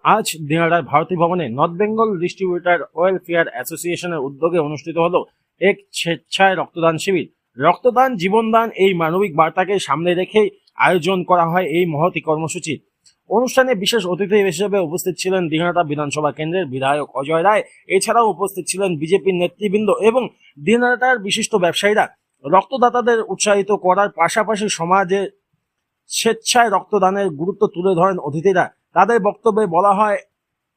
আজ দিনাজপুর ভারতী ভবনে north Bengal distributor welfare অ্যাসোসিয়েশনের উদ্যোগে অনুষ্ঠিত হলো এক স্বেচ্ছায় রক্তদান শিবির। রক্তদান জীবনদান এই মানবিক বার্তাকে সামনে রেখে আয়োজন করা হয় এই মহতি কর্মসূচি। অনুষ্ঠানে বিশেষ অতিথি হিসেবে উপস্থিত ছিলেন দিনাজপুর বিধানসভা কেন্দ্রের বিধায়ক অজয় রায়। এছাড়াও উপস্থিত ছিলেন বিজেপির নেতৃবৃন্দ এবং দিনাজপুর বিশিষ্ট ব্যবসায়ীরা। রক্তদাতাদের উৎসাহিত করার পাশাপাশি সমাজে স্বেচ্ছায় রক্তদানের গুরুত্ব তুলে ধরেন অতিথিরা। তাদের বক্তব্যে বলা হয়,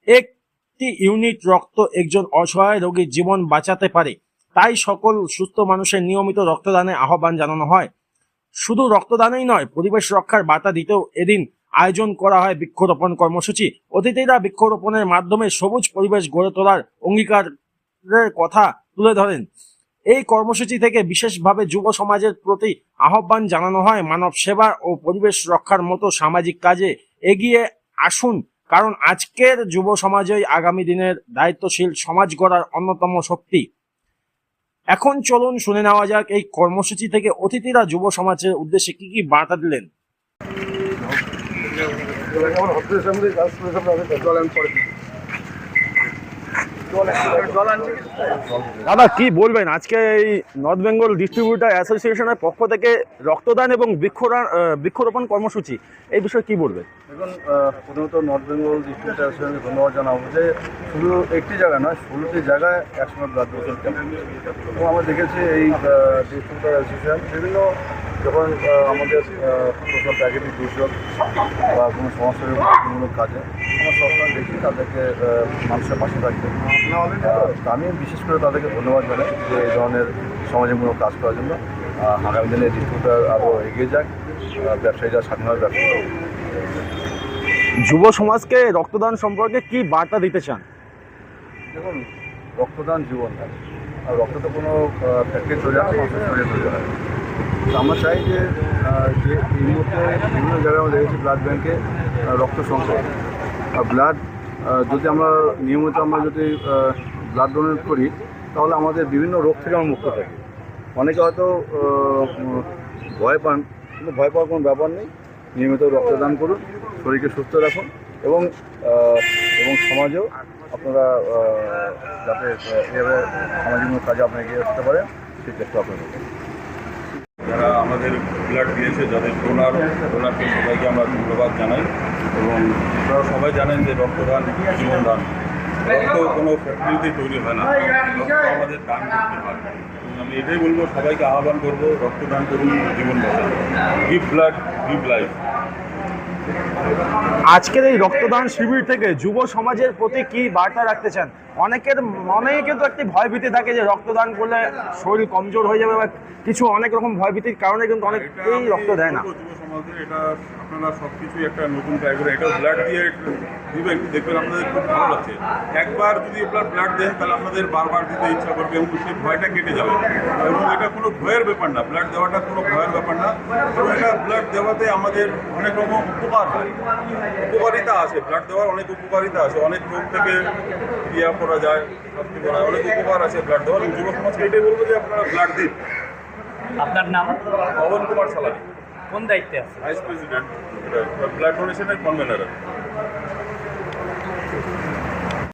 একটি ইউনিট রক্ত একজন অসহায় রোগীর জীবন বাঁচাতে পারে। তাই সকল সুস্থ মানুষের নিয়মিত রক্তদানে আহ্বান জানানো হয়। শুধু রক্তদানই নয়, পরিবেশ রক্ষার বার্তা দিতেও এদিন আয়োজন করা হয় বৃক্ষরোপণ কর্মসূচি। অতিথিরা বৃক্ষরোপণের মাধ্যমে সবুজ পরিবেশ গড়ে তোলার অঙ্গীকারের কথা তুলে ধরেন। এই কর্মসূচি থেকে বিশেষভাবে যুব সমাজের প্রতি আহ্বান জানানো হয়, মানব সেবা ও পরিবেশ রক্ষার মতো সামাজিক কাজে এগিয়ে আসুন, কারণ আজকের যুব সমাজই আগামী দিনের দায়িত্বশীল সমাজ গড়ার অন্যতম শক্তি। এখন চলুন শুনে নেওয়া যাক এই কর্মসূচি থেকে অতিথিরা যুব সমাজের উদ্দেশ্যে কি কি বার্তা দিলেন। দাদা, কি বলবেন আজকে এই নর্থ বেঙ্গল ডিস্ট্রিবিউটর অ্যাসোসিয়েশনের পক্ষ থেকে রক্তদান এবং বৃক্ষরোপণ কর্মসূচি, এই বিষয়ে কি বলবেন? দেখুন, প্রথমত নর্থ বেঙ্গল ডিস্ট্রিবিউটর অ্যাসোসিয়েশনকে ধন্যবাদ জানাবো যে শুধু একটি জায়গা নয়, 16টি জায়গায় একসঙ্গে ব্লাড ডোনেশন ক্যাম্প। এবং আমরা দেখেছি এই ডিস্ট্রিবিউটর অ্যাসোসিয়েশন বিভিন্ন যখন আমাদের সোশ্যাল প্যাকেটিং দুর্যোগ বা কোনো সমাজসেবামূলক কাজে আমরা সবসময় দেখি তাদেরকে মানুষের পাশে থাকতে। আমি বিশেষ করে তাদেরকে ধন্যবাদ জানাই যে এই ধরনের সমাজমূলক কাজ করার জন্য। আগামী দিনে ডিস্ট্রিবিউটর আরও এগিয়ে যাক, ব্যবসায়ীরা স্বাধীনভাবে ব্যবসা করবে। যুব সমাজকে রক্তদান সম্পর্কে কি বার্তা দিতে চান? দেখুন, রক্তদান জীবনদান, আর রক্ত তো কোনো ফ্যাক্টরি চলে যাচ্ছে, মানুষের শরীরে চলে যাবে। আমরা চাই যে এই মুহূর্তে বিভিন্ন জায়গায় আমরা দেখেছি ব্লাড ব্যাঙ্কে রক্ত সংকট। ব্লাড যদি আমরা নিয়মিত যদি ব্লাড ডোনেট করি তাহলে আমাদের বিভিন্ন রোগ থেকে আমরা মুক্ত থাকি। অনেকে হয়তো ভয় পান, কিন্তু ভয় পাওয়ার কোনো ব্যাপার নেই। নিয়মিত রক্তদান করুন, শরীরকে সুস্থ রাখুন এবং সমাজেও আপনারা যাতে এভাবে সামাজিক কাজে আপনারা এগিয়ে আসতে পারেন সেই চেষ্টা আপনারা করবেন। যারা আমাদের ব্লাড দিয়েছে, যাদের ডোনারকে সবাইকে আমরা ধন্যবাদ জানাই। এবং আপনারা সবাই জানেন যে রক্তদান জীবনদান। রক্ত কোনো ফ্যাক্টরিতে তৈরি হয় না, রক্ত আমাদের দান করতে হয়। আমি এটাই বলবো, সবাইকে আহ্বান করবো, রক্তদান করুন, জীবন বাঁচান। Give blood, give life. আজকের এই রক্তদান শিবির থেকে যুব সমাজের প্রতি কি বার্তা রাখতে চান? অনেকের মনে কিন্তু একটি ভয়ভীতি থাকে যে রক্তদান করলে শরীর কমজোর হয়ে যাবে বা কিছু অনেক রকম ভয়ভীতির কারণে কিন্তু অনেকেই রক্ত দেয় না। যুব সমাজের এটা আপনারা সব কিছুই একটা নতুন ট্রাই করে এটা ব্লাড দিয়ে দিবেন, দেখবেন আপনাদের খুব ভালো লাগছে। একবার যদি ব্লাড দেন তাহলে আপনাদের বারবার দিতে ইচ্ছা করবে এবং সেই ভয়টা কেটে যাবে। এবং এটা কোনো ভয়ের ব্যাপার না, ব্লাড দেওয়াটা কোনো ভয়ের ব্যাপার না। এবং এটা ব্লাড দেওয়াতে আমাদের অনেক রকম উপকার হয়, উপকারিতা আছে। ব্লাড দেওয়ার অনেক উপকারিতা আছে, অনেক রোগ থেকে ক্রিয়া করা যায়, শাস্তি করা অনেক উপকার আছে ব্লাড দেওয়ার। যুব সমাজকে এটাই বলবো যে আপনারা ব্লাড দিন। আপনার নাম? পবন কুমার সালারি, কোন দায়িত্বে আছে? ভাইস প্রেসিডেন্ট, ব্লাড ডোনেশনের কনভেনার।